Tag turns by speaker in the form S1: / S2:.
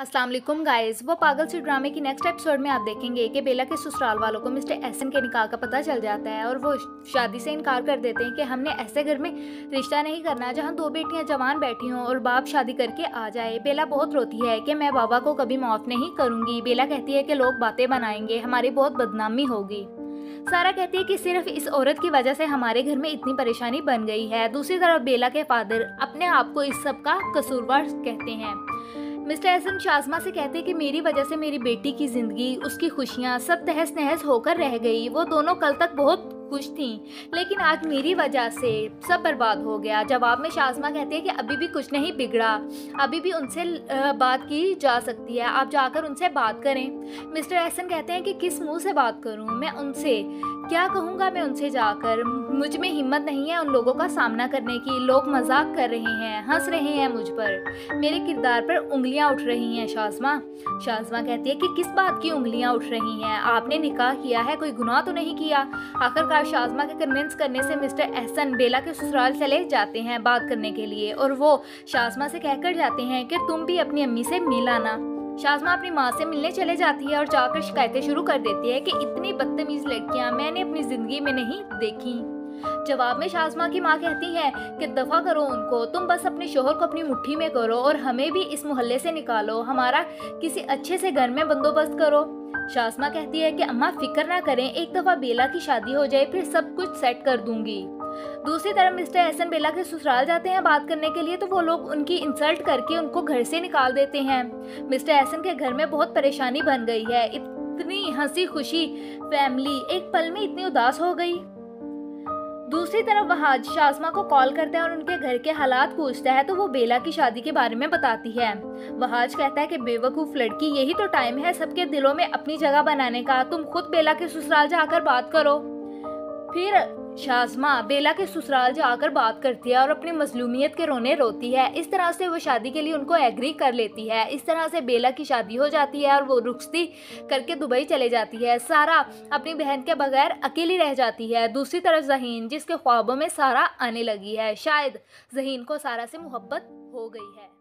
S1: अस्सलाम वालेकुम गाइस। वो पागल सी ड्रामे की नेक्स्ट एपिसोड में आप देखेंगे कि बेला के ससुराल वालों को मिस्टर एहसन के निकाह का पता चल जाता है और वो शादी से इनकार कर देते हैं कि हमने ऐसे घर में रिश्ता नहीं करना जहां दो बेटियां जवान बैठी हों और बाप शादी करके आ जाए। बेला बहुत रोती है कि मैं बाबा को कभी माफ़ नहीं करूंगी। बेला कहती है कि लोग बातें बनाएंगे, हमारी बहुत बदनामी होगी। सारा कहती है कि सिर्फ इस औरत की वजह से हमारे घर में इतनी परेशानी बन गई है। दूसरी तरफ बेला के फादर अपने आप को इस सब का कसूरवार कहते हैं। मिस्टर एहसन शाज़मा से कहते हैं कि मेरी वजह से मेरी बेटी की ज़िंदगी, उसकी खुशियाँ सब तहस नहस होकर रह गई। वो दोनों कल तक बहुत खुश थीं, लेकिन आज मेरी वजह से सब बर्बाद हो गया। जवाब में शाज़मा कहती है कि अभी भी कुछ नहीं बिगड़ा, अभी भी उनसे बात की जा सकती है, आप जाकर उनसे बात करें। मिस्टर एहसन कहते हैं कि किस मुंह से बात करूं, मैं उनसे क्या कहूँगा, मैं उनसे जाकर, मुझ में हिम्मत नहीं है उन लोगों का सामना करने की। लोग मजाक कर रहे हैं, हंस रहे हैं मुझ पर, मेरे किरदार पर उंगलियां उठ रही हैं। शाज़मा कहती है कि किस बात की उंगलियां उठ रही हैं, आपने निकाह किया है, कोई गुनाह तो नहीं किया। आखिरकार शाज़मा के कन्विंस करने से मिस्टर एहसन बेला के ससुराल चले जाते हैं बात करने के लिए और वो शाज़मा से कहकर जाते हैं कि तुम भी अपनी अम्मी से मिल आना। शाज़मा अपनी माँ से मिलने चले जाती है और जाकर शिकायतें शुरू कर देती है कि इतनी बदतमीज लड़कियां मैंने अपनी जिंदगी में नहीं देखी। जवाब में शाज़मा की माँ कहती है कि दफा करो उनको, तुम बस अपने शोहर को अपनी मुट्ठी में करो और हमें भी इस मोहल्ले से निकालो, हमारा किसी अच्छे से घर में बंदोबस्त करो। शाज़मा कहती है कि अम्मा फिक्र ना करें, एक दफा बेला की शादी हो जाए फिर सब कुछ सेट कर दूंगी। दूसरी तरफ मिस्टर एहसन बेला के ससुराल जाते हैं बात करने के लिए, तो वो लोग उनकी इंसल्ट करके उनको घर से निकाल देते हैं। मिस्टर एहसन के घर में बहुत परेशानी बन गई है, इतनी हंसी खुशी फैमिली एक पल में इतनी उदास हो गई। दूसरी तरफ वहाज शाज़मा को कॉल करता है और उनके घर के हालात पूछता है, तो वो बेला की शादी के बारे में बताती है। वहाज कहता है कि बेवकूफ़ लड़की, यही तो टाइम है सबके दिलों में अपनी जगह बनाने का, तुम खुद बेला के ससुराल जाकर बात करो। फिर शाज़मा बेला के ससुराल जाकर बात करती है और अपनी मजलूमियत के रोने रोती है। इस तरह से वो शादी के लिए उनको एग्री कर लेती है। इस तरह से बेला की शादी हो जाती है और वो रुखसती करके दुबई चले जाती है। सारा अपनी बहन के बगैर अकेली रह जाती है। दूसरी तरफ ज़हीन, जिसके ख्वाबों में सारा आने लगी है, शायद ज़हीन को सारा से मोहब्बत हो गई है।